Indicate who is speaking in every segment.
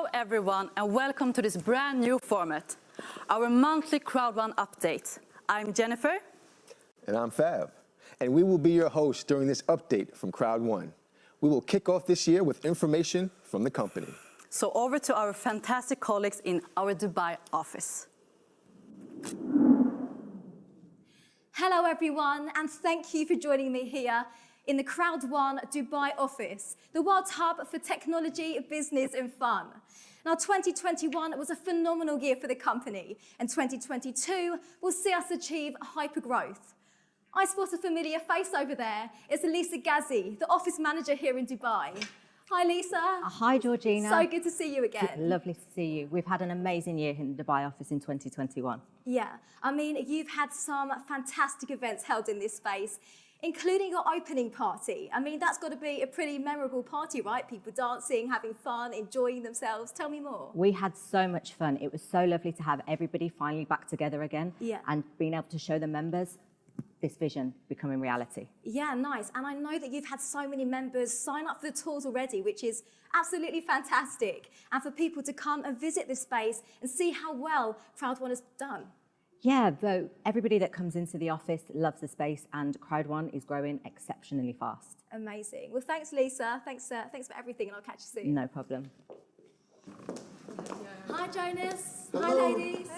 Speaker 1: Hello everyone and welcome to this brand new format, our monthly CROWD1 update. I'm Jennifer.
Speaker 2: And I'm Fab. And we will be your hosts during this update from CROWD1. We will kick off this year with information from the company.
Speaker 1: So over to our fantastic colleagues in our Dubai office.
Speaker 3: Hello everyone, and thank you for joining me here in the CROWD1 Dubai office, the world's hub for technology, business and fun. Now 2021 was a phenomenal year for the company, and 2022 will see us achieve hypergrowth. I spot a familiar face over there. It's Lisa Ghazi, the office manager here in Dubai. Hi Lisa.
Speaker 4: Hi Georgina.
Speaker 3: So good to see you again.
Speaker 4: Lovely to see you. We've had an amazing year in the Dubai office in 2021.
Speaker 3: Yeah, I mean, you've had some fantastic events held in this space, including your opening party. I mean, that's got to be a pretty memorable party, right? People dancing, having fun, enjoying themselves. Tell me more.
Speaker 4: We had so much fun. It was so lovely to have everybody finally back together again and being able to show the members this vision becoming reality.
Speaker 3: Yeah, nice. And I know that you've had so many members sign up for the tours already, which is absolutely fantastic. And for people to come and visit this space and see how well CROWD1 has done.
Speaker 4: Yeah, though everybody that comes into the office loves the space, and CROWD1 is growing exceptionally fast.
Speaker 3: Amazing. Well, thanks, Lisa. Thanks for everything, and I'll catch you soon.
Speaker 4: No problem.
Speaker 3: Hi, Jonas.
Speaker 5: Hello.
Speaker 3: Hi, ladies.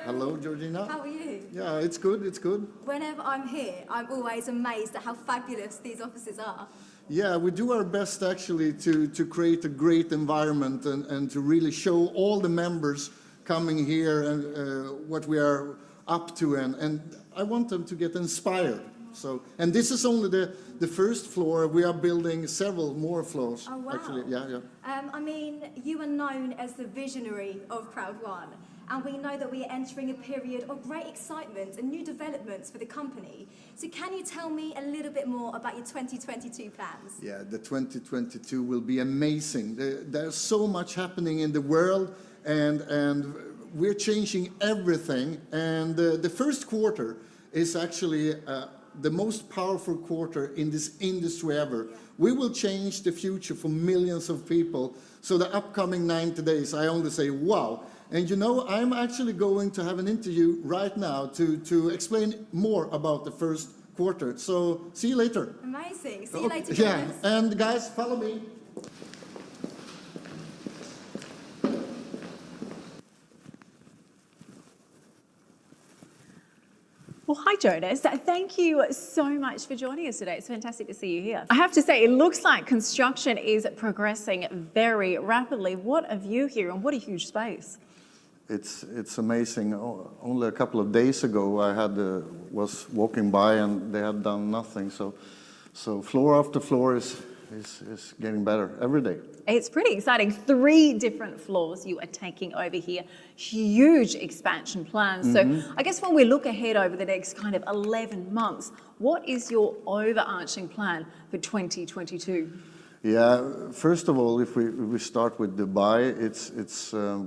Speaker 5: Hello, Georgina.
Speaker 3: How are you?
Speaker 5: Yeah, it's good, it's good.
Speaker 3: Whenever I'm here, I'm always amazed at how fabulous these offices are.
Speaker 5: Yeah, we do our best actually to create a great environment and to really show all the members coming here and what we are up to, and I want them to get inspired. So, and this is only the first floor. We are building several more floors.
Speaker 3: Oh, wow.
Speaker 5: Actually, yeah.
Speaker 3: I mean, you are known as the visionary of CROWD1, and we know that we are entering a period of great excitement and new developments for the company. So can you tell me a little bit more about your 2022 plans?
Speaker 5: Yeah, the 2022 will be amazing. There's so much happening in the world, and we're changing everything. And the first quarter is actually the most powerful quarter in this industry ever. Yeah. We will change the future for millions of people. So the upcoming 90 days, I only say, wow. And you know, I'm actually going to have an interview right now to explain more about the first quarter. So see you later.
Speaker 3: Amazing. See you later,
Speaker 5: Yeah,
Speaker 3: Jonas.
Speaker 5: and guys, follow me.
Speaker 6: Well, hi, Jonas. Thank you so much for joining us today. It's fantastic to see you here. I have to say, it looks like construction is progressing very rapidly. What a view here, and what a huge space.
Speaker 5: It's amazing. Only a couple of days ago, I was walking by and they had done nothing. So floor after floor is getting better every day.
Speaker 6: It's pretty exciting. 3 different floors you are taking over here. Huge expansion plans. So I guess when we look ahead over the next kind of 11 months, what is your overarching plan for 2022?
Speaker 5: Yeah, first of all, if we start with Dubai,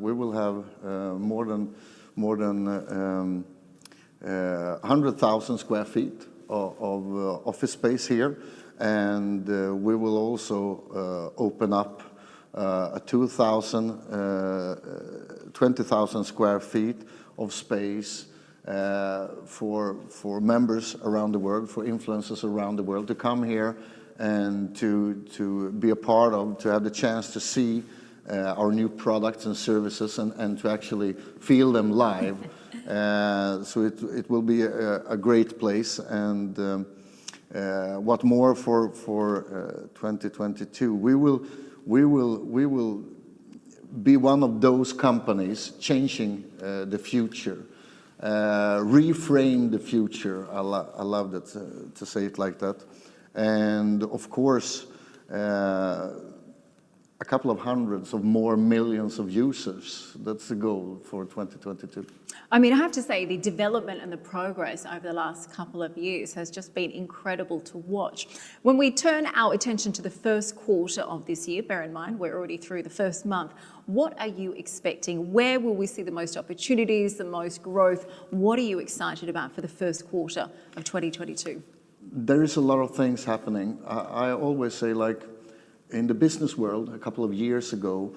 Speaker 5: we will have more than 100,000 square feet of office space here. And we will also open up 20,000 square feet of space for members around the world, for influencers around the world to come here and to be a part of, to have the chance to see our new products and services and to actually feel them live. So it will be a great place. And what more for 2022? We will be one of those companies changing the future, reframe the future. I love that to say it like that, and of course, a couple of hundreds of more millions of users. That's the goal for 2022.
Speaker 6: I mean, I have to say the development and the progress over the last couple of years has just been incredible to watch. When we turn our attention to the first quarter of this year, bear in mind we're already through the first month, what are you expecting? Where will we see the most opportunities, the most growth? What are you excited about for the first quarter of 2022?
Speaker 5: There is a lot of things happening. I always say, like, in the business world, a couple of years ago,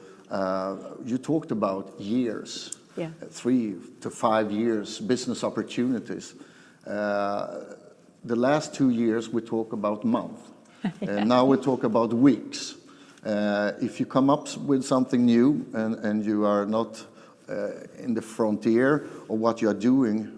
Speaker 5: you talked about years,
Speaker 6: Yeah.
Speaker 5: 3 to 5 years, business opportunities. The last 2 years, we talk about months. And now we talk about weeks. If you come up with something new and you are not in the frontier of what you are doing,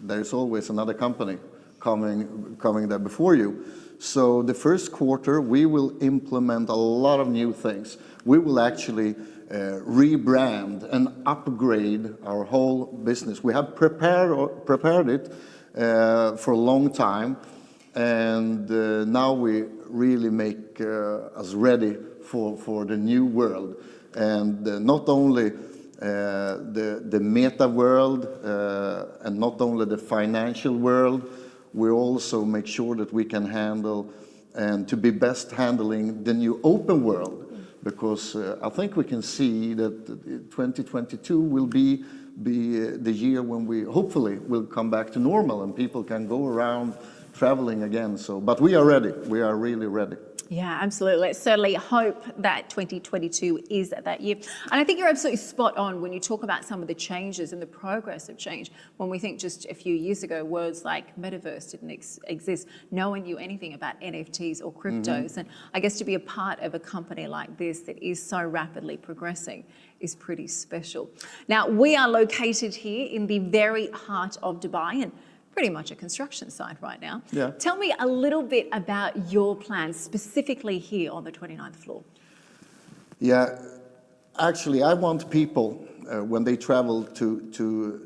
Speaker 5: there's always another company coming there before you. So the first quarter, we will implement a lot of new things. We will actually rebrand and upgrade our whole business. We have prepared it for a long time, and now we really make us ready for the new world. And not only the meta world and not only the financial world, we also make sure that we can handle and to be best handling the new open world, because I think we can see that 2022 will be the year when we hopefully will come back to normal and people can go around traveling again. So, but we are ready. We are really ready.
Speaker 6: Yeah, absolutely. Let's certainly hope that 2022 is that year. And I think you're absolutely spot on when you talk about some of the changes and the progress of change. When we think just a few years ago, words like metaverse didn't exist. No one knew anything about NFTs or cryptos. And I guess to be a part of a company like this that is so rapidly progressing is pretty special. Now, we are located here in the very heart of Dubai, and pretty much a construction site right now.
Speaker 5: Yeah.
Speaker 6: Tell me a little bit about your plans specifically here on the 29th floor.
Speaker 5: Yeah, actually, I want people when they travel to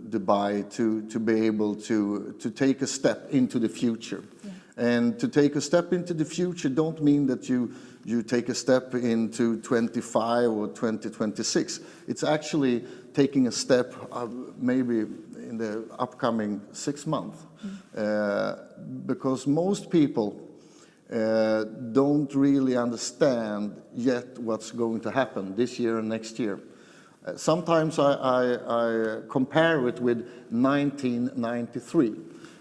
Speaker 5: Dubai to be able to take a step into the future. Yeah. And to take a step into the future don't mean that you take a step into 25 or 2026. It's actually taking a step maybe in the upcoming 6 months, because most people don't really understand yet what's going to happen this year and next year. Sometimes I compare it with 1993.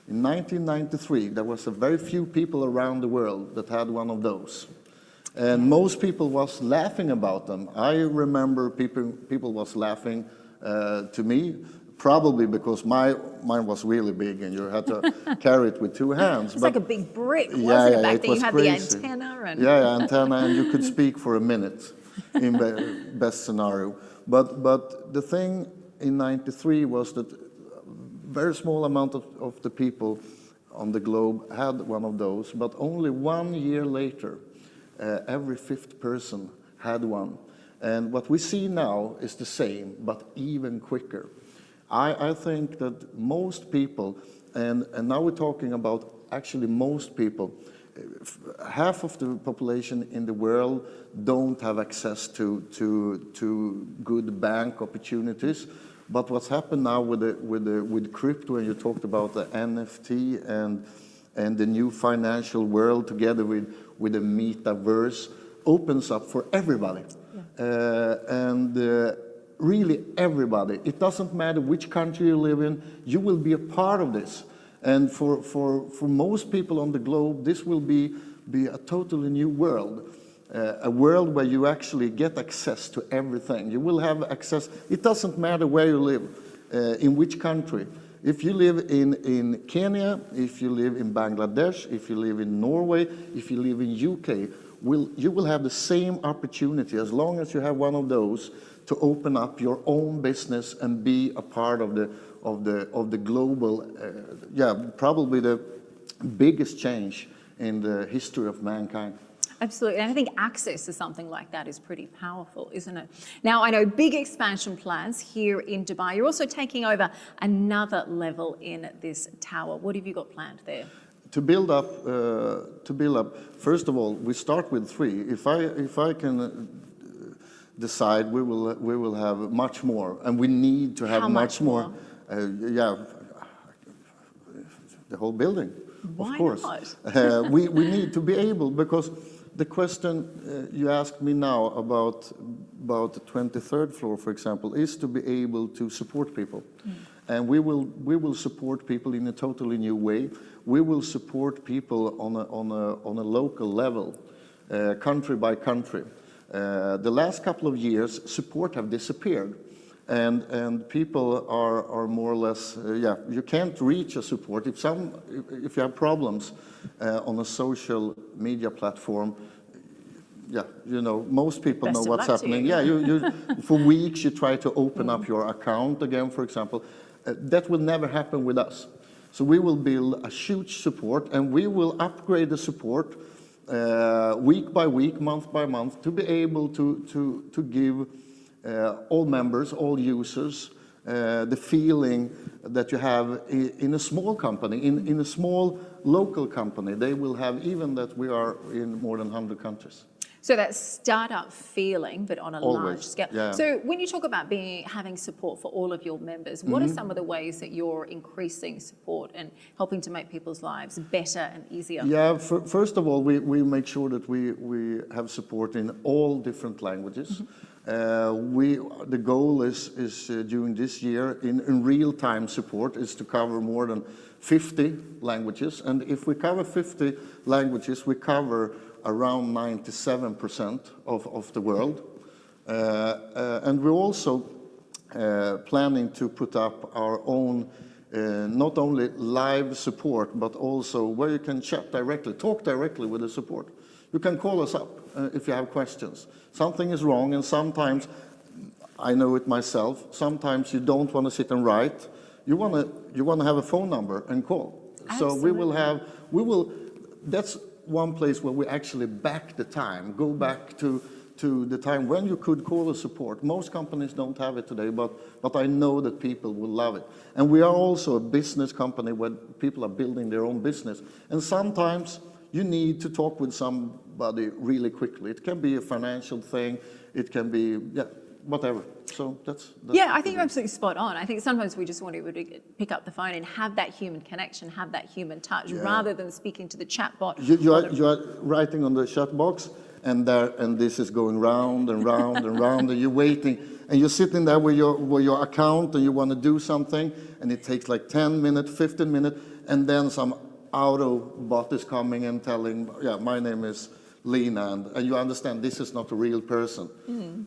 Speaker 5: In 1993, there was a very few people around the world that had one of those. And most people was laughing about them. I remember people was laughing to me, probably because mine was really big and you had to carry it with 2 hands.
Speaker 6: It's like a big brick, wasn't it? Back then you had
Speaker 5: crazy.
Speaker 6: the antenna. And
Speaker 5: Yeah, antenna, and you could speak for a minute in best scenario. But the thing in 93 was that a very small amount of the people on the globe had one of those, but only 1 year later, every 5th person had one. And what we see now is the same, but even quicker. I think that most people, and now we're talking about actually most people, half of the population in the world don't have access to good bank opportunities. But what's happened now with crypto, and you talked about the NFT and the new financial world together with the metaverse, opens up for everybody. Yeah. Really everybody. It doesn't matter which country you live in, you will be a part of this. And for most people on the globe, this will be a totally new world. A world where you actually get access to everything. You will have access, it doesn't matter where you live, in which country. If you live in Kenya, if you live in Bangladesh, if you live in Norway, if you live in UK, you will have the same opportunity as long as you have one of those to open up your own business and be a part of the global, probably the biggest change in the history of mankind.
Speaker 6: Absolutely, and I think access to something like that is pretty powerful, isn't it? Now, I know big expansion plans here in Dubai. You're also taking over another level in this tower. What have you got planned there?
Speaker 5: To build up, first of all, we start with 3. If I can decide, we will have much more, and we need to have much more. The whole building.
Speaker 6: Why
Speaker 5: of course.
Speaker 6: Not?
Speaker 5: We need to be able, because the question you asked me now about the 23rd floor, for example, is to be able to support people. And we will support people in a totally new way. We will support people on a local level, country by country. The last couple of years, support have disappeared. And people are more or less, you can't reach a support. If you have problems on a social media platform, most people know what's happening. For weeks you try to open up your account again, for example. That will never happen with us. So we will build a huge support, and we will upgrade the support week by week, month by month, to be able to give all members, all users, the feeling that you have in a small company, in a small local company. They will have, even that we are in more than 100 countries.
Speaker 6: So that startup feeling, but on a large scale.
Speaker 5: Yeah.
Speaker 6: So when you talk about having support for all of your members, what are some of the ways that you're increasing support and helping to make people's lives better and easier?
Speaker 5: Yeah, first of all, we make sure that we have support in all different languages. The goal is during this year in real-time support is to cover more than 50 languages. And if we cover 50 languages, we cover around 97% of the world. And we're also planning to put up our own not only live support, but also where you can chat directly, talk directly with the support. You can call us up if you have questions. Something is wrong, and sometimes, I know it myself, sometimes you don't want to sit and write. You want to have a phone number and call.
Speaker 6: Absolutely.
Speaker 5: So that's one place where we actually back the time, go back to the time when you could call a support. Most companies don't have it today, but I know that people will love it. And we are also a business company where people are building their own business. And sometimes you need to talk with somebody really quickly. It can be a financial thing, it can be, whatever. So that's
Speaker 6: I think you're absolutely spot on. I think sometimes we just want to pick up the phone and have that human connection, have that human touch, rather than speaking to the chat bot.
Speaker 5: You are writing on the chat box, and this is going round and round and round, and you're waiting, and you're sitting there with your account, and you want to do something, and it takes like 10 minutes, 15 minutes, and then some auto bot is coming and telling, my name is Lena, and you understand this is not a real person.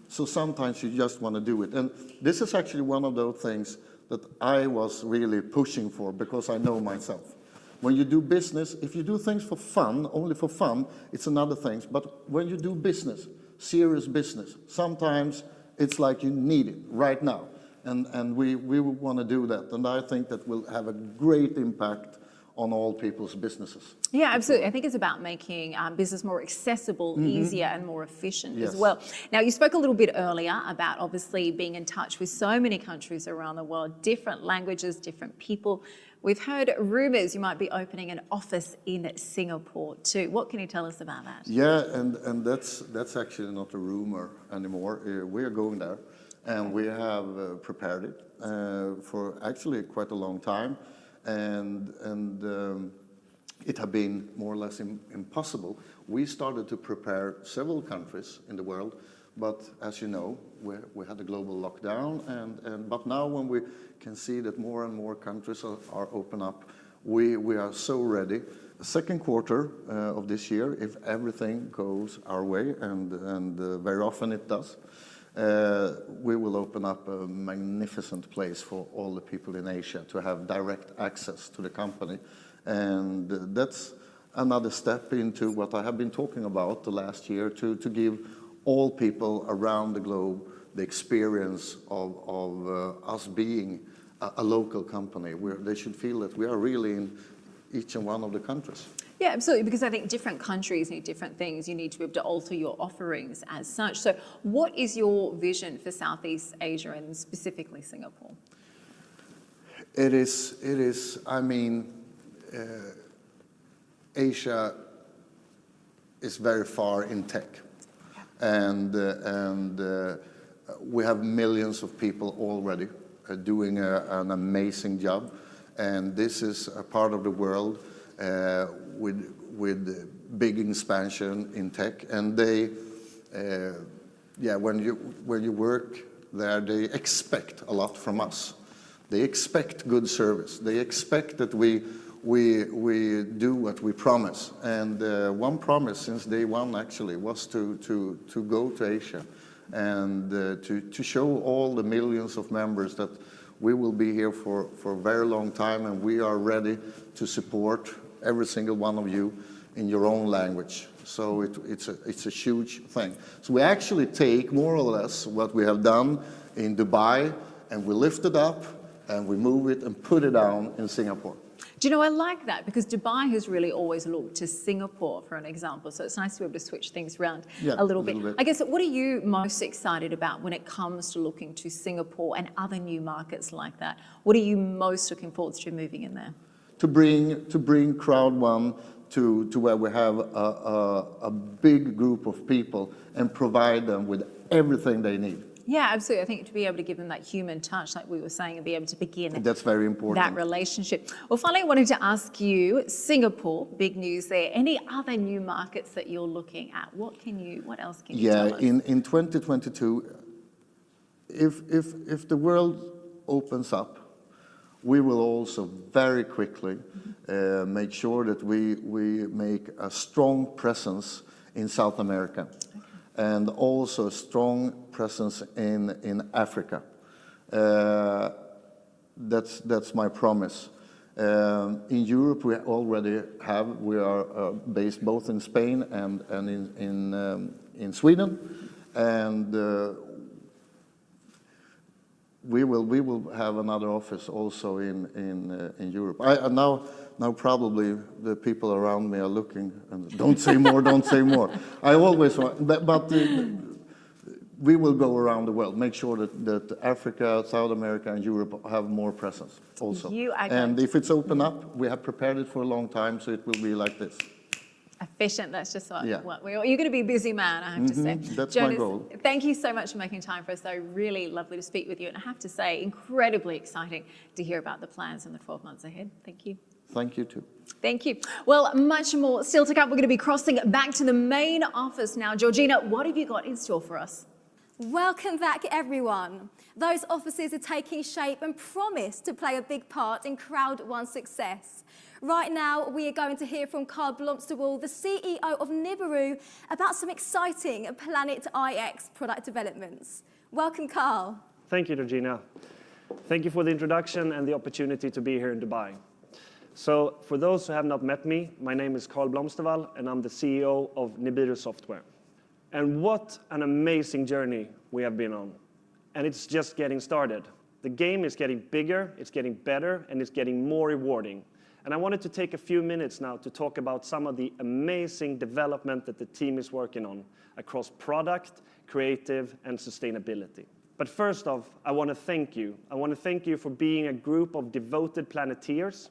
Speaker 5: So sometimes you just want to do it. And this is actually one of those things that I was really pushing for, because I know myself. When you do business, if you do things for fun, only for fun, it's another thing. But when you do business, serious business, sometimes it's like you need it right now. And we want to do that. And I think that will have a great impact on all people's businesses.
Speaker 6: Yeah, absolutely. I think it's about making business more accessible, easier, and more efficient as well. Now, you spoke a little bit earlier about obviously being in touch with so many countries around the world, different languages, different people. We've heard rumors you might be opening an office in Singapore too. What can you tell us about that?
Speaker 5: Yeah, and that's actually not a rumor anymore. We are going there, and we have prepared it for actually quite a long time. And it had been more or less impossible. We started to prepare several countries in the world, but as you know, we had a global lockdown, but now when we can see that more and more countries are open up, we are so ready. The second quarter of this year, if everything goes our way, and very often it does, we will open up a magnificent place for all the people in Asia to have direct access to the company. And that's another step into what I have been talking about the last year, to give all people around the globe the experience of us being a local company, where they should feel that we are really in each and one of the countries.
Speaker 6: Yeah, absolutely, because I think different countries need different things. You need to be able to alter your offerings as such. So what is your vision for Southeast Asia and specifically Singapore?
Speaker 5: It is, I mean, Asia is very far in tech. And we have millions of people already doing an amazing job. And this is a part of the world with big expansion in tech, and they, when you work there, they expect a lot from us. They expect good service. They expect that we we do what we promise. And one promise since day one actually was to go to Asia and to show all the millions of members that we will be here for a very long time, and we are ready to support every single one of you in your own language. So it's a huge thing. So we actually take more or less what we have done in Dubai, and we lift it up and we move it and put it down in Singapore.
Speaker 6: Do you know, I like that because Dubai has really always looked to Singapore for an example. So it's nice to be able to switch things around a little bit. I guess, what are you most excited about when it comes to looking to Singapore and other new markets like that? What are you most looking forward to moving in there?
Speaker 5: To bring CROWD1 to where we have a big group of people and provide them with everything they need.
Speaker 6: Yeah, absolutely. I think to be able to give them that human touch, like we were saying, and be able to begin
Speaker 5: that's very important.
Speaker 6: That relationship. Well, finally, I wanted to ask you, Singapore, big news there. Any other new markets that you're looking at? What else can you tell us?
Speaker 5: Yeah, in 2022, if the world opens up, we will also very quickly make sure that we make a strong presence in South America. And also a strong presence in Africa. That's my promise. In Europe, we already we are based both in Spain and in Sweden, and we will have another office also in Europe. Now probably the people around me are looking and don't say more, don't say more. I always want, but we will go around the world, make sure that Africa, South America, and Europe have more presence also. And if it's open up, we have prepared it for a long time, so it will be like this.
Speaker 6: Efficient, that's just what you're going to be a busy man, I have to say.
Speaker 5: That's
Speaker 6: Jonas,
Speaker 5: my goal.
Speaker 6: Thank you so much for making time for us, though. Really lovely to speak with you. And I have to say, incredibly exciting to hear about the plans in the 12 months ahead. Thank you.
Speaker 5: Thank you, too.
Speaker 6: Thank you. Well, much more still to come. We're going to be crossing back to the main office now. Georgina, what have you got in store for us?
Speaker 3: Welcome back, everyone. Those offices are taking shape and promise to play a big part in CROWD1's success. Right now, we are going to hear from Carl Blomsterwall, the CEO of Nibiru, about some exciting Planet IX product developments. Welcome, Carl.
Speaker 7: Thank you, Georgina. Thank you for the introduction and the opportunity to be here in Dubai. So, for those who have not met me, my name is Carl Blomsterwall, and I'm the CEO of Nibiru Software. And what an amazing journey we have been on. And it's just getting started. The game is getting bigger, it's getting better, and it's getting more rewarding. And I wanted to take a few minutes now to talk about some of the amazing development that the team is working on across product, creative, and sustainability. But first off, I want to thank you. I want to thank you for being a group of devoted Planeteers.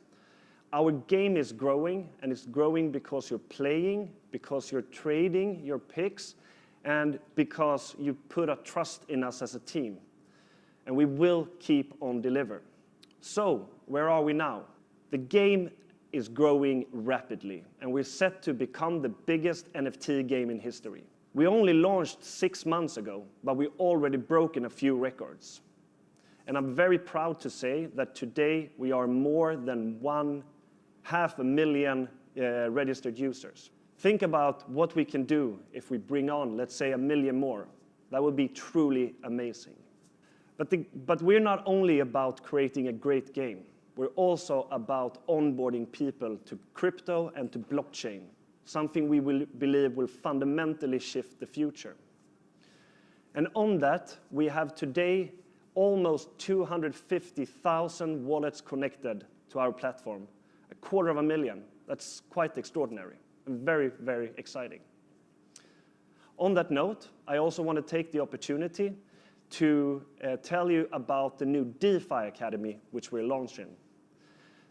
Speaker 7: Our game is growing, and it's growing because you're playing, because you're trading your picks, and because you put a trust in us as a team. And we will keep on delivering. So, where are we now? The game is growing rapidly, and we're set to become the biggest NFT game in history. We only launched 6 months ago, but we've already broken a few records. And I'm very proud to say that today we are more than 500,000 registered users. Think about what we can do if we bring on, let's say, 1 million more. That would be truly amazing. But we're not only about creating a great game. We're also about onboarding people to crypto and to blockchain, something we believe will fundamentally shift the future. And on that, we have today almost 250,000 wallets connected to our platform, 250,000. That's quite extraordinary and very, very exciting. On that note, I also want to take the opportunity to tell you about the new DeFi Academy, which we're launching.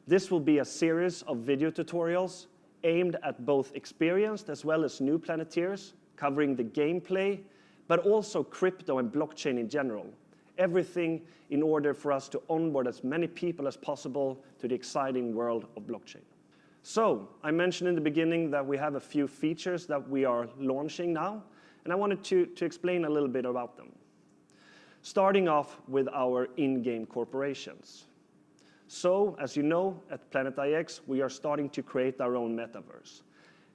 Speaker 7: This will be a series of video tutorials aimed at both experienced as well as new Planeteers, covering the gameplay, but also crypto and blockchain in general. Everything in order for us to onboard as many people as possible to the exciting world of blockchain. So, I mentioned in the beginning that we have a few features that we are launching now, and I wanted to explain a little bit about them. Starting off with our in-game corporations. So, as you know, at Planet IX, we are starting to create our own metaverse.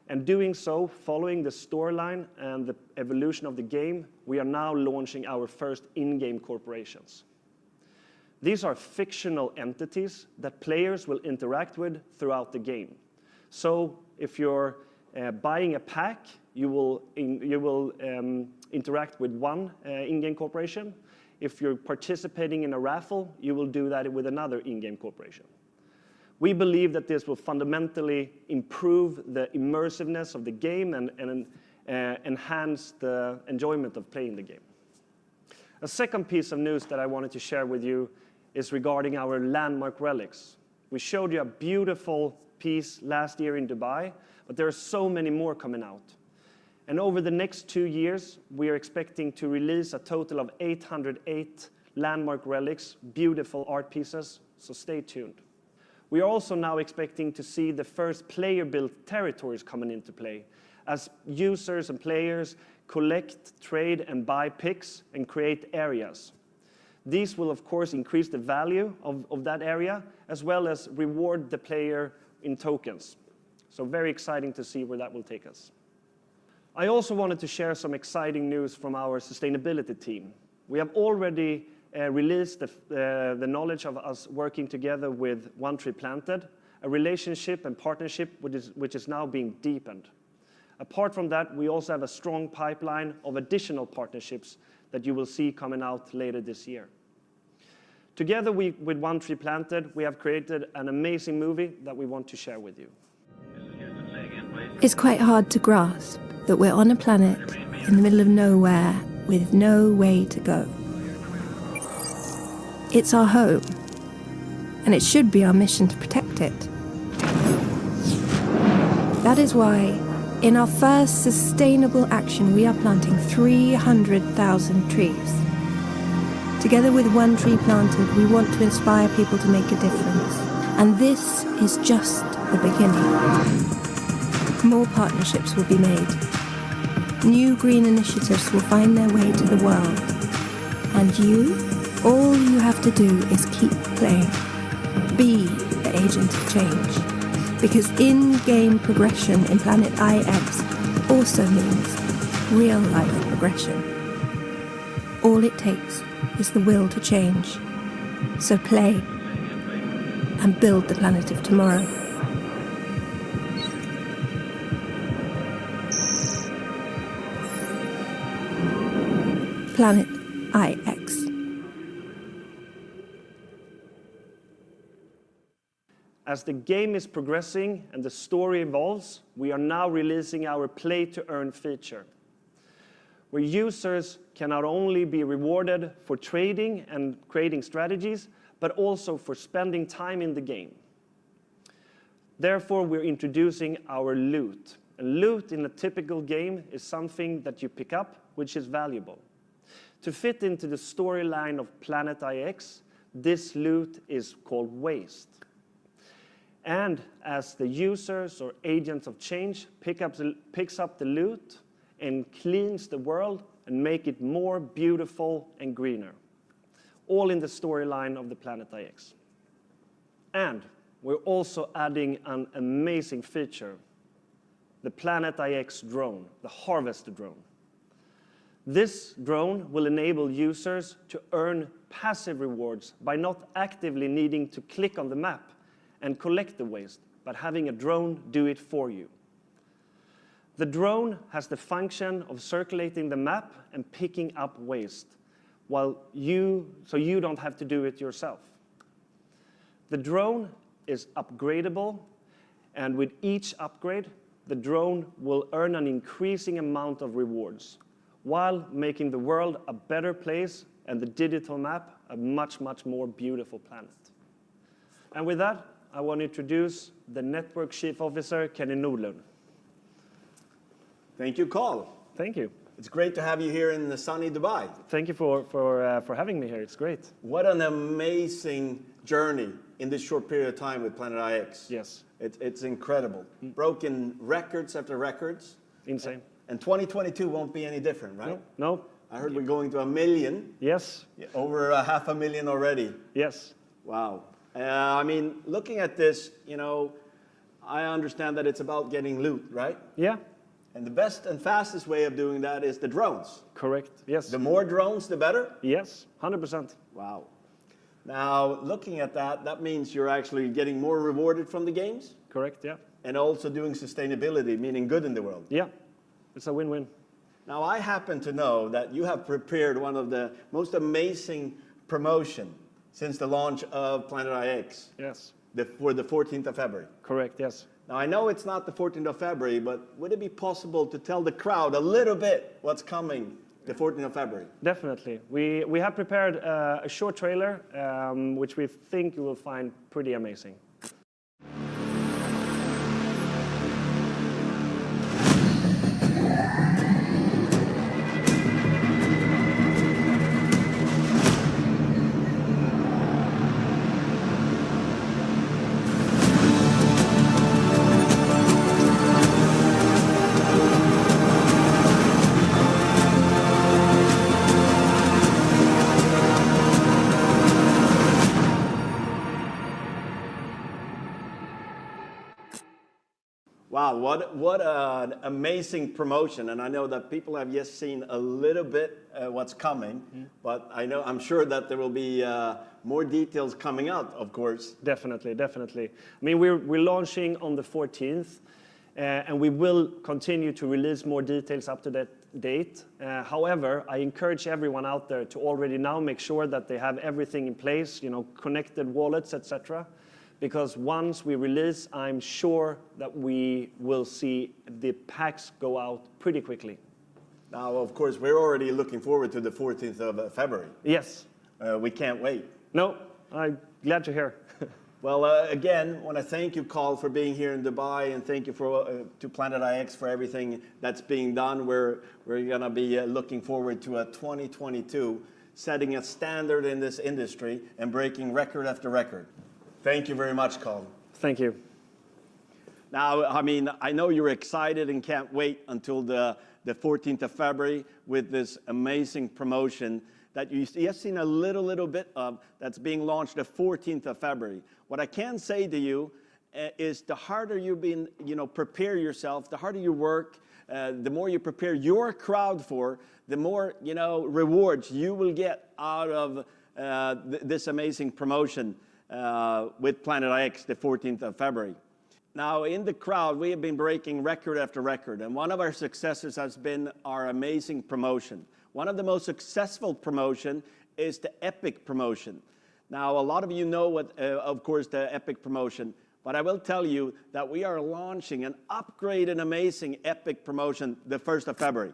Speaker 7: And doing so, following the storyline and the evolution of the game, we are now launching our first in-game corporations. These are fictional entities that players will interact with throughout the game. So if you're buying a pack, you will interact with one in-game corporation. If you're participating in a raffle, you will do that with another in-game corporation. We believe that this will fundamentally improve the immersiveness of the game and enhance the enjoyment of playing the game. A second piece of news that I wanted to share with you is regarding our landmark Relics. We showed you a beautiful piece last year in Dubai, but there are so many more coming out. And over the next 2 years, we are expecting to release a total of 808 landmark relics, beautiful art pieces, so stay tuned. We are also now expecting to see the first player-built territories coming into play, as users and players collect, trade, and buy picks and create areas. These will, of course, increase the value of that area, as well as reward the player in tokens. So very exciting to see where that will take us. I also wanted to share some exciting news from our sustainability team. We have already released the knowledge of us working together with One Tree Planted, a relationship and partnership which is now being deepened. Apart from that, we also have a strong pipeline of additional partnerships that you will see coming out later this year. Together with One Tree Planted, we have created an amazing movie that we want to share with you.
Speaker 8: It's quite hard to grasp that we're on a planet in the middle of nowhere with no way to go. It's our home, and it should be our mission to protect it. That is why, in our first sustainable action, we are planting 300,000 trees. Together with One Tree Planted, we want to inspire people to make a difference. And this is just the beginning. More partnerships will be made. New green initiatives will find their way to the world. And you, all you have to do is keep playing. Be the agent of change. Because in-game progression in Planet IX also means real-life progression. All it takes is the will to change. So play and build the planet of tomorrow. Planet IX.
Speaker 7: As the game is progressing and the story evolves, we are now releasing our Play to Earn feature, where users can not only be rewarded for trading and creating strategies, but also for spending time in the game. Therefore, we're introducing our loot. And loot in a typical game is something that you pick up, which is valuable. To fit into the storyline of Planet IX, this loot is called waste. And as the users or agents of change picks up the loot and cleans the world and make it more beautiful and greener, all in the storyline of the Planet IX. And we're also adding an amazing feature, the Planet IX drone, the Harvester drone. This drone will enable users to earn passive rewards by not actively needing to click on the map and collect the waste, but having a drone do it for you. The drone has the function of circulating the map and picking up waste, so you don't have to do it yourself. The drone is upgradable, and with each upgrade, the drone will earn an increasing amount of rewards, while making the world a better place and the digital map a much, much more beautiful planet. And with that, I want to introduce the Network Chief Officer, Kenny Newland.
Speaker 9: Thank you, Carl.
Speaker 7: Thank you.
Speaker 9: It's great to have you here in the sunny Dubai.
Speaker 7: Thank you for having me here. It's great.
Speaker 9: What an amazing journey in this short period of time with Planet IX.
Speaker 7: Yes.
Speaker 9: It's incredible. Broken records after records.
Speaker 7: Insane.
Speaker 9: And 2022 won't be any different, right?
Speaker 7: No.
Speaker 9: I heard we're going to 1 million.
Speaker 7: Yes.
Speaker 9: Over 500,000 already.
Speaker 7: Yes.
Speaker 9: Wow. I mean, looking at this, you know, I understand that it's about getting loot, right?
Speaker 7: Yeah.
Speaker 9: And the best and fastest way of doing that is the drones.
Speaker 7: Correct. Yes.
Speaker 9: The more drones, the better?
Speaker 7: Yes. 100%.
Speaker 9: Wow. Now, looking at that, that means you're actually getting more rewarded from the games?
Speaker 7: Correct. Yeah.
Speaker 9: And also doing sustainability, meaning good in the world.
Speaker 7: Yeah. It's a win-win.
Speaker 9: Now, I happen to know that you have prepared one of the most amazing promotion since the launch of Planet IX.
Speaker 7: Yes.
Speaker 9: For the 14th of February.
Speaker 7: Correct. Yes.
Speaker 9: Now, I know it's not the 14th of February, but would it be possible to tell the crowd a little bit what's coming the 14th of February?
Speaker 7: Definitely. We have prepared a short trailer, which we think you will find pretty amazing.
Speaker 9: Wow, what an amazing promotion. And I know that people have just seen a little bit what's coming, but I'm sure that there will be more details coming out, of course.
Speaker 7: Definitely, definitely. I mean, we're launching on the 14th, and we will continue to release more details up to that date. However, I encourage everyone out there to already now make sure that they have everything in place, you know, connected wallets, etc. Because once we release, I'm sure that we will see the packs go out pretty quickly.
Speaker 9: Now, of course, we're already looking forward to the 14th of February.
Speaker 7: Yes.
Speaker 9: We can't wait.
Speaker 7: No, I'm glad to hear.
Speaker 9: Well, again, I want to thank you, Carl, for being here in Dubai, and thank you to Planet IX for everything that's being done. We're going to be looking forward to a 2022, setting a standard in this industry and breaking record after record. Thank you very much, Carl.
Speaker 7: Thank you.
Speaker 9: Now, I mean, I know you're excited and can't wait until the 14th of February with this amazing promotion that you have seen a little bit of that's being launched the 14th of February. What I can say to you is the harder prepare yourself, the harder you work, the more you prepare your crowd for, the more, rewards you will get out of this amazing promotion with Planet IX the 14th of February. Now, in the crowd, we have been breaking record after record, and one of our successes has been our amazing promotion. One of the most successful promotion is the Epic promotion. Now, a lot of you know what, of course, the Epic promotion, but I will tell you that we are launching an upgraded, amazing Epic promotion the 1st of February.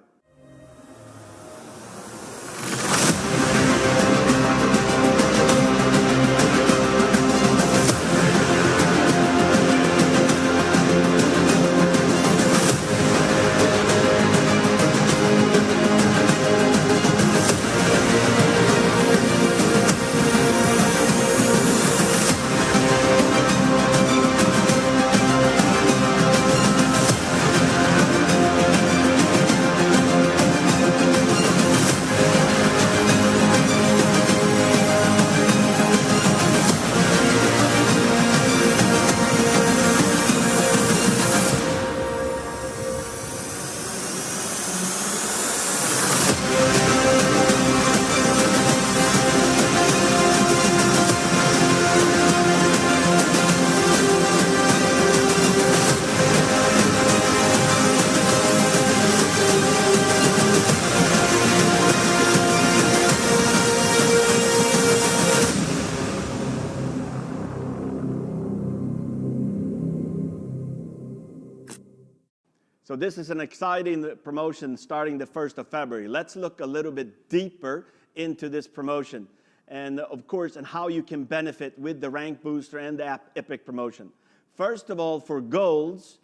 Speaker 9: So this is an exciting promotion starting the 1st of February. Let's look a little bit deeper into this promotion and, of course, and how you can benefit with the rank booster and the Epic promotion. First of all, for golds,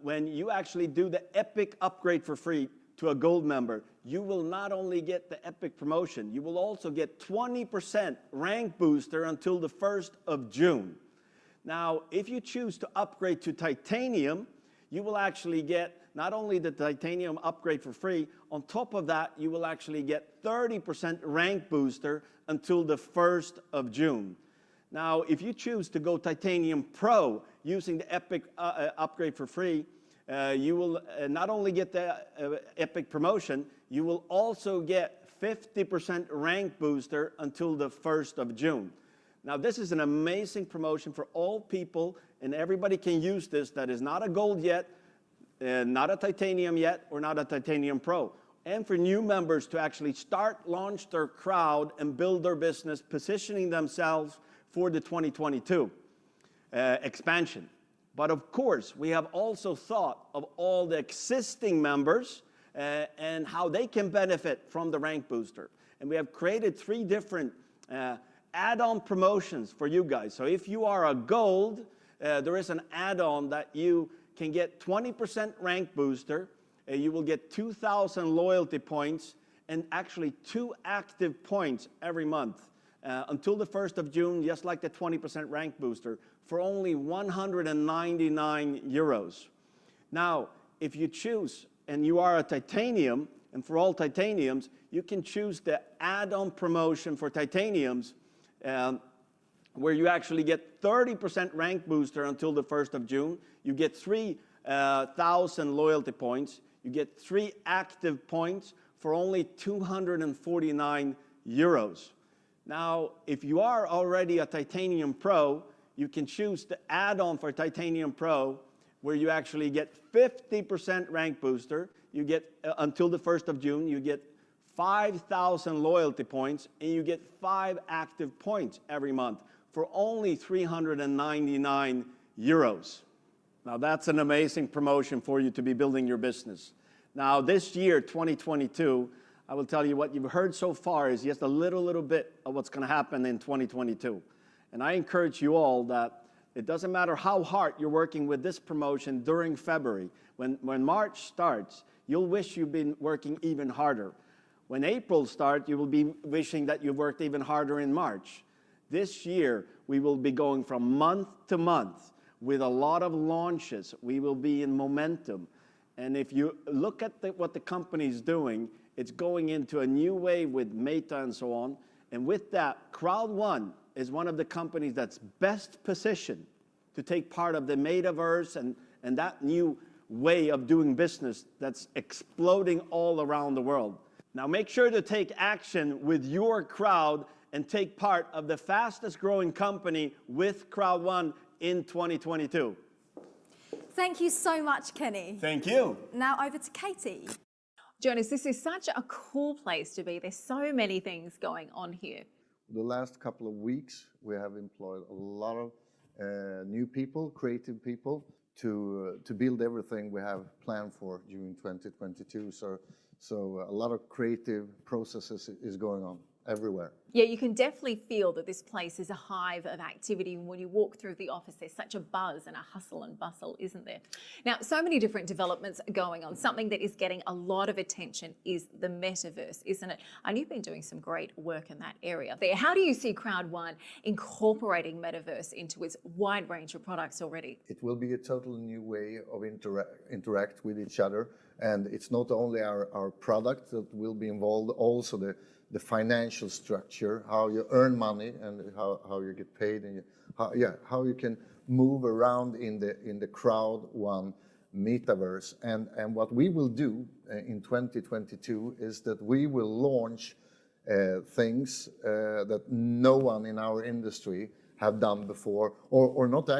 Speaker 9: when you actually do the Epic upgrade for free to a gold member, you will not only get the Epic promotion, you will also get 20% rank booster until the 1st of June. Now, if you choose to upgrade to titanium, you will actually get not only the titanium upgrade for free, on top of that, you will actually get 30% rank booster until the 1st of June. Now, if you choose to go Titanium Pro using the Epic upgrade for free, you will not only get the Epic promotion, you will also get 50% rank booster until the 1st of June. Now, this is an amazing promotion for all people, and everybody can use this that is not a gold yet, not a titanium yet, or not a titanium pro. And for new members to actually launch their crowd and build their business, positioning themselves for the 2022 expansion. But of course, we have also thought of all the existing members and how they can benefit from the rank booster. And we have created 3 different add-on promotions for you guys. So if you are a gold, there is an add-on that you can get 20% rank booster. You will get 2,000 loyalty points and actually 2 active points every month until the 1st of June, just like the 20% rank booster, for only 199 euros. Now, if you choose, and you are a titanium, and for all titaniums, you can choose the add-on promotion for titaniums, where you actually get 30% rank booster until the 1st of June. You get 3,000 loyalty points. You get 3 active points for only 249 euros. Now, if you are already a Titanium Pro, you can choose the add-on for Titanium Pro, where you actually get 50% rank booster. You get, until the 1st of June, you get 5,000 loyalty points, and you get 5 active points every month for only 399 euros. Now, that's an amazing promotion for you to be building your business. Now, this year, 2022, I will tell you what you've heard so far is just a little bit of what's going to happen in 2022. And I encourage you all that it doesn't matter how hard you're working with this promotion during February. When March starts, you'll wish you've been working even harder. When April starts, you will be wishing that you worked even harder in March. This year, we will be going from month to month with a lot of launches. We will be in momentum. And if you look at what the company is doing, it's going into a new way with Meta and so on. And with that, CROWD1 is one of the companies that's best positioned to take part of the metaverse and that new way of doing business that's exploding all around the world. Now make sure to take action with your crowd and take part of the fastest growing company with CROWD1 in 2022.
Speaker 3: Thank you so much, Kenny.
Speaker 9: Thank you.
Speaker 3: Now over to Katie.
Speaker 6: Jonas, this is such a cool place to be. There's so many things going on here.
Speaker 5: The last couple of weeks, we have employed a lot of new people, creative people, to build everything we have planned for during 2022. So a lot of creative processes is going on everywhere.
Speaker 6: Yeah, you can definitely feel that this place is a hive of activity. When you walk through the office, there's such a buzz and a hustle and bustle, isn't there? Now, so many different developments are going on. Something that is getting a lot of attention is the metaverse, isn't it? And you've been doing some great work in that area. How do you see CROWD1 incorporating metaverse into its wide range of products already?
Speaker 5: It will be a totally new way of interact with each other. And it's not only our product that will be involved, also the financial structure, how you earn money and how you get paid, and how you can move around in the CROWD1 metaverse. And what we will do in 2022 is that we will launch things that no one in our industry have done before, or not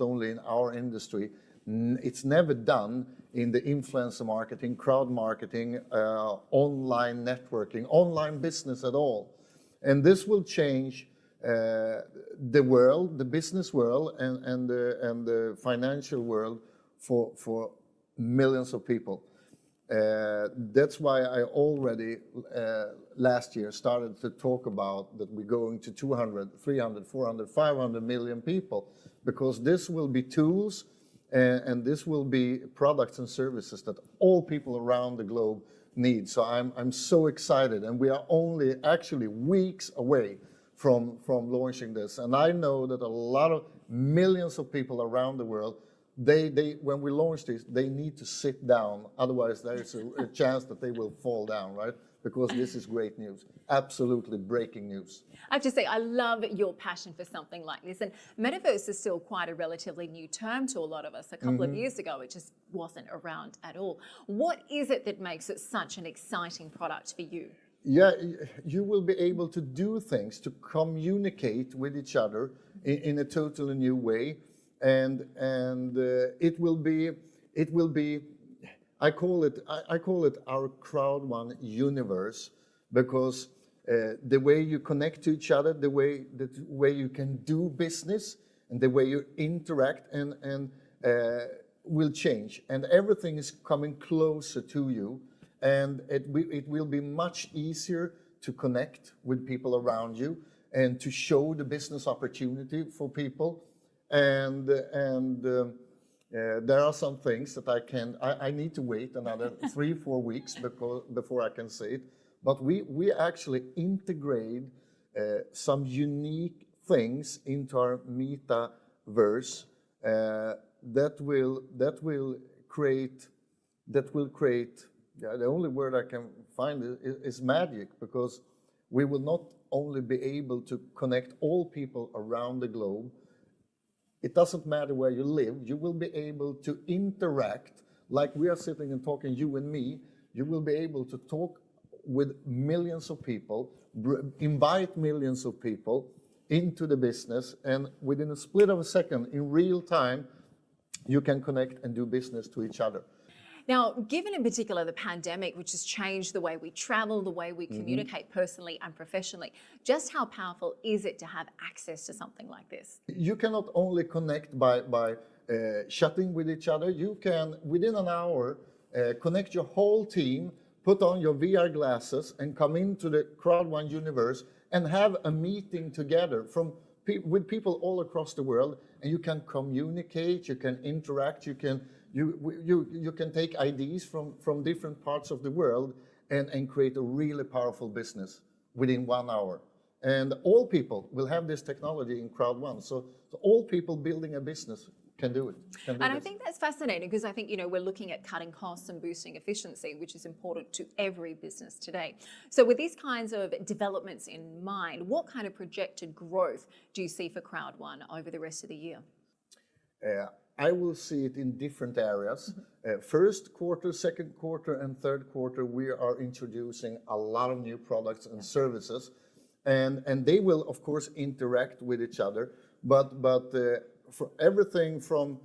Speaker 5: only in our industry. It's never done in the influencer marketing, crowd marketing, online networking, online business at all. And this will change the world, the business world, and the financial world for millions of people. That's why I already last year started to talk about that we're going to 200, 300, 400, 500 million people, because this will be tools and this will be products and services that all people around the globe need. So I'm so excited, and we are only actually weeks away from launching this. And I know that a lot of millions of people around the world, when we launch this, they need to sit down. Otherwise, there is a chance that they will fall down, right? because this is great news, absolutely breaking news.
Speaker 6: I have to say, I love your passion for something like this. And metaverse is still quite a relatively new term to a lot of us. A couple of years ago, it just wasn't around at all. What is it that makes it such an exciting product for you?
Speaker 5: Yeah, you will be able to do things, to communicate with each other in a totally new way, and it will be. I call it our CROWD1 universe, because the way you connect to each other, the way you can do business, and the way you interact and will change, and everything is coming closer to you. And it will be much easier to connect with people around you and to show the business opportunity for people. And there are some things that I need to wait another 3-4 weeks before I can say it. But we actually integrate some unique things into our metaverse that will create. Yeah, the only word I can find is magic, because we will not only be able to connect all people around the globe. It doesn't matter where you live, you will be able to interact like we are sitting and talking, you and me. You will be able to talk with millions of people, invite millions of people into the business, and within a split of a second, in real time, you can connect and do business to each other.
Speaker 6: Now, given in particular the pandemic, which has changed the way we travel, the way we communicate personally and professionally, just how powerful is it to have access to something like this?
Speaker 5: You cannot only connect by chatting with each other. You can, within an hour, connect your whole team, put on your VR glasses, and come into the CROWD1 universe and have a meeting together with people all across the world. And you can communicate, you can interact, you can take ideas from different parts of the world and create a really powerful business within 1 hour. And all people will have this technology in CROWD1. So all people building a business can do it.
Speaker 6: I think that's fascinating, because I think, we're looking at cutting costs and boosting efficiency, which is important to every business today. So with these kinds of developments in mind, what kind of projected growth do you see for CROWD1 over the rest of the year?
Speaker 5: I will see it in different areas. First quarter, second quarter, and third quarter, we are introducing a lot of new products and services, and they will, of course, interact with each other. But for everything from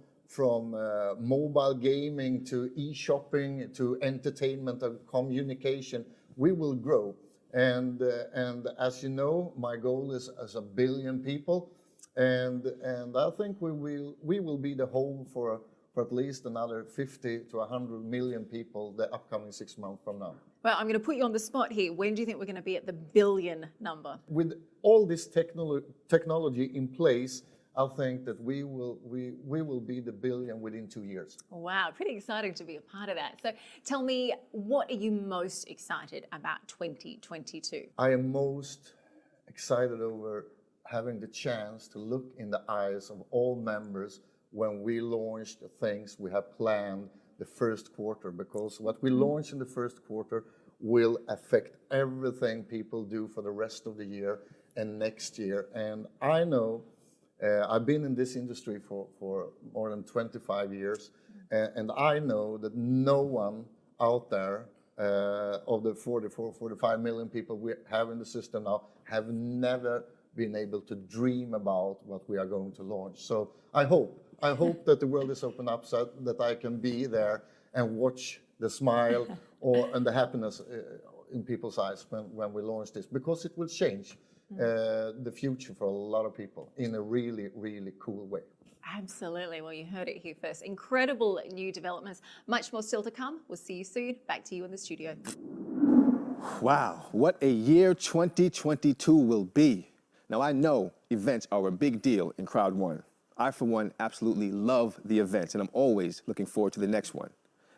Speaker 5: mobile gaming to e-shopping to entertainment and communication, we will grow. And as you know, my goal is as 1 billion people. And I think we will be the home for at least another 50 to 100 million people the upcoming 6 months from now.
Speaker 6: Well, I'm going to put you on the spot here. When do you think we're going to be at the billion number?
Speaker 5: With all this technology in place, I think that we will be the billion within 2 years.
Speaker 6: Wow, pretty exciting to be a part of that. So tell me, what are you most excited about 2022?
Speaker 5: I am most excited over having the chance to look in the eyes of all members when we launch the things we have planned the first quarter, because what we launch in the first quarter will affect everything people do for the rest of the year and next year. And I know, I've been in this industry for more than 25 years, and I know that no one out there of the 45 million people we have in the system now have never been able to dream about what we are going to launch. So I hope that the world is open up so that I can be there and watch the smile and the happiness in people's eyes when we launch this, because it will change the future for a lot of people in a really, really cool way.
Speaker 6: Absolutely. Well, you heard it here first. Incredible new developments. Much more still to come. We'll see you soon. Back to you in the studio.
Speaker 2: Wow, what a year 2022 will be. Now, I know events are a big deal in CROWD1. I, for one, absolutely love the events, and I'm always looking forward to the next one.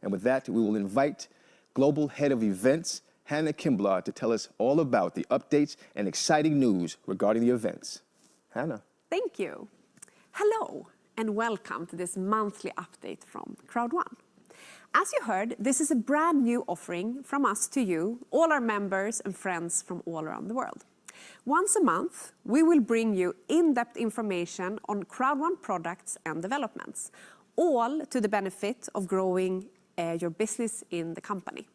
Speaker 2: And with that, we will invite Global Head of Events, Hannah Kimblaw, to tell us all about the updates and exciting news regarding the events. Hannah.
Speaker 10: Thank you. Hello, and welcome to this monthly update from CROWD1. As you heard, this is a brand new offering from us to you, all our members and friends from all around the world. Once a month, we will bring you in-depth information on CROWD1 products and developments, all to the benefit of growing your business in the company.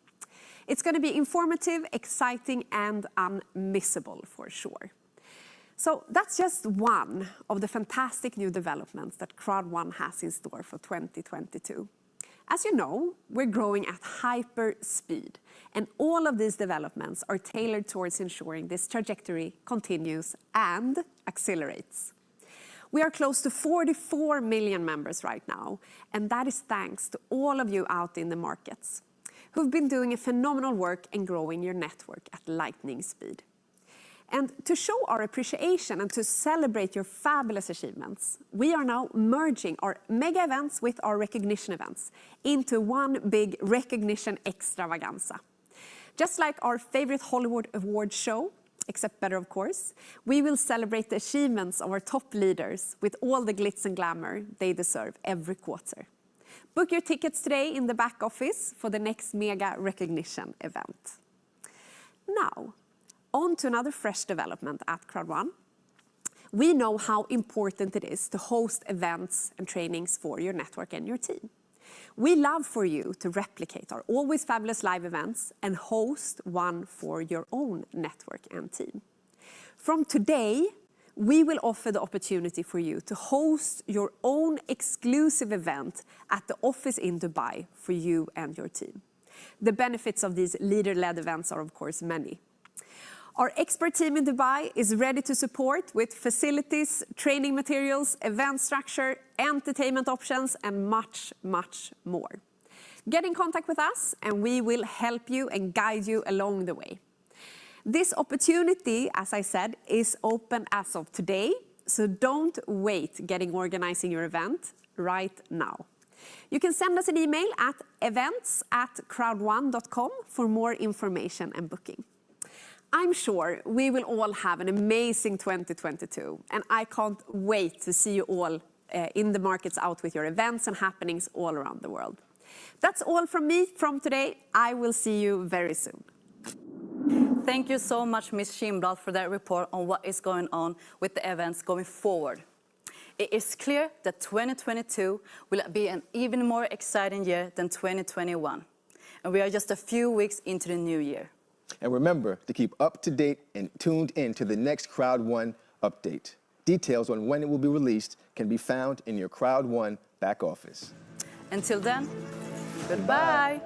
Speaker 10: It's going to be informative, exciting, and unmissable for sure. So that's just one of the fantastic new developments that CROWD1 has in store for 2022. As you know, we're growing at hyper speed, and all of these developments are tailored towards ensuring this trajectory continues and accelerates. We are close to 44 million members right now, and that is thanks to all of you out in the markets who've been doing a phenomenal work and growing your network at lightning speed. And to show our appreciation and to celebrate your fabulous achievements, we are now merging our mega events with our recognition events into one big recognition extravaganza. Just like our favorite Hollywood award show, except better of course, we will celebrate the achievements of our top leaders with all the glitz and glamour they deserve every quarter. Book your tickets today in the back office for the next mega recognition event. Now, on to another fresh development at CROWD1. We know how important it is to host events and trainings for your network and your team. We love for you to replicate our always fabulous live events and host one for your own network and team. From today, we will offer the opportunity for you to host your own exclusive event at the office in Dubai for you and your team. The benefits of these leader-led events are of course many. Our expert team in Dubai is ready to support with facilities, training materials, event structure, entertainment options, and much, much more. Get in contact with us and we will help you and guide you along the way. This opportunity, as I said, is open as of today, so don't wait getting organizing your event right now. You can send us an email at events@crowd1.com for more information and booking. I'm sure we will all have an amazing 2022, and I can't wait to see you all in the markets out with your events and happenings all around the world. That's all from me from today. I will see you very soon.
Speaker 1: Thank you so much, Ms. Schimblad, for that report on what is going on with the events going forward. It is clear that 2022 will be an even more exciting year than 2021, and we are just a few weeks into the new year.
Speaker 2: And remember to keep up to date and tuned in to the next CROWD1 update. Details on when it will be released can be found in your CROWD1 back office.
Speaker 1: Until then, goodbye.